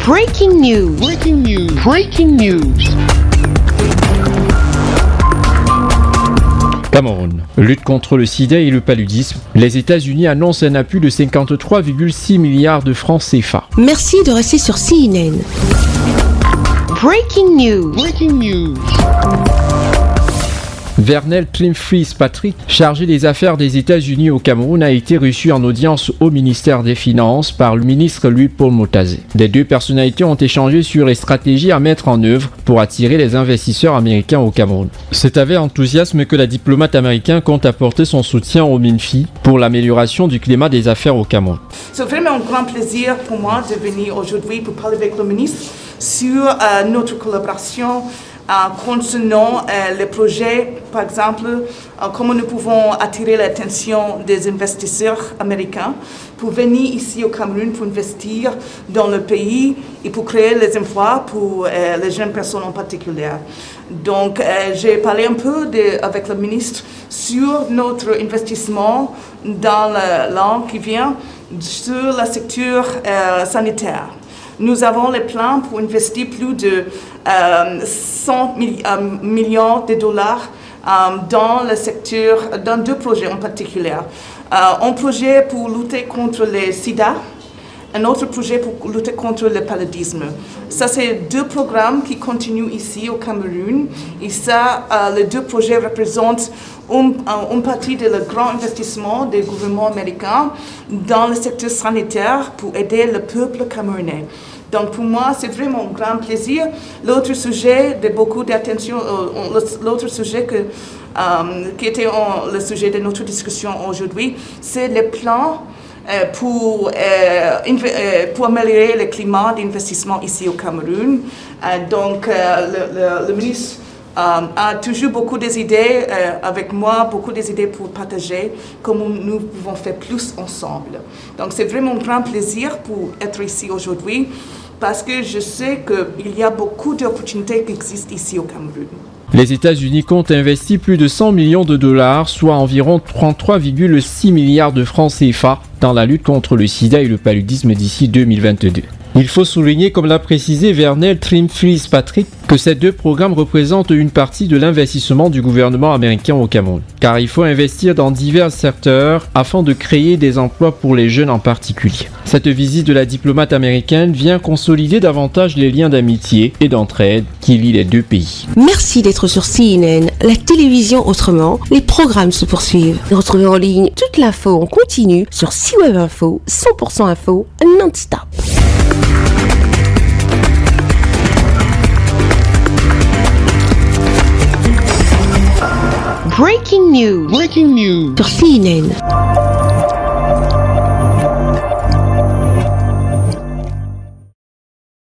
Breaking news. Breaking news. Breaking news. Cameroun. Lutte contre le sida et le paludisme. Les États-Unis annoncent un appui de 53,6 milliards de francs CFA. Merci de rester sur CNN. Breaking news. Breaking news. Vernel Trimfries-Patrick, chargé des affaires des États-Unis au Cameroun, a été reçu en audience au ministère des Finances par le ministre Louis-Paul Motazé. Les deux personnalités ont échangé sur les stratégies à mettre en œuvre pour attirer les investisseurs américains au Cameroun. C'est avec enthousiasme que la diplomate américaine compte apporter son soutien au MINFI pour l'amélioration du climat des affaires au Cameroun. C'est vraiment un grand plaisir pour moi de venir aujourd'hui pour parler avec le ministre sur notre collaboration concernant les projets, par exemple, comment nous pouvons attirer l'attention des investisseurs américains pour venir ici au Cameroun pour investir dans le pays et pour créer les emplois pour les jeunes personnes en particulier. Donc, j'ai parlé un peu avec le ministre sur notre investissement dans l'an qui vient sur le secteur sanitaire. Nous avons les plans pour investir plus de 100 millions de dollars dans le secteur, dans deux projets en particulier. Un projet pour lutter contre le sida, un autre projet pour lutter contre le paludisme. Ça, c'est deux programmes qui continuent ici au Cameroun. Et ça, les deux projets représentent une partie de le grand investissement des gouvernements américains dans le secteur sanitaire pour aider le peuple camerounais. Donc pour moi, c'est vraiment un grand plaisir. L'autre sujet de beaucoup d'attention, l'autre sujet qui était le sujet de notre discussion aujourd'hui, c'est les plans pour améliorer le climat d'investissement ici au Cameroun. Donc le ministre a toujours beaucoup d'idées avec moi, beaucoup d'idées pour partager comment nous pouvons faire plus ensemble. Donc c'est vraiment un grand plaisir pour être ici aujourd'hui parce que je sais qu'il y a beaucoup d'opportunités qui existent ici au Cameroun. Les États-Unis comptent investir plus de 100 millions de dollars, soit environ 33,6 milliards de francs CFA, dans la lutte contre le sida et le paludisme d'ici 2022. Il faut souligner, comme l'a précisé Vernel Trimfries-Patrick, que ces deux programmes représentent une partie de l'investissement du gouvernement américain au Cameroun. Car il faut investir dans divers secteurs afin de créer des emplois pour les jeunes en particulier. Cette visite de la diplomate américaine vient consolider davantage les liens d'amitié et d'entraide qui lient les deux pays. Merci d'être sur CNN, la télévision autrement. Les programmes se poursuivent. Retrouvez en ligne toute l'info en continu sur C-Web Info, 100% info, non-stop. Breaking news. Breaking news. Sur CNN.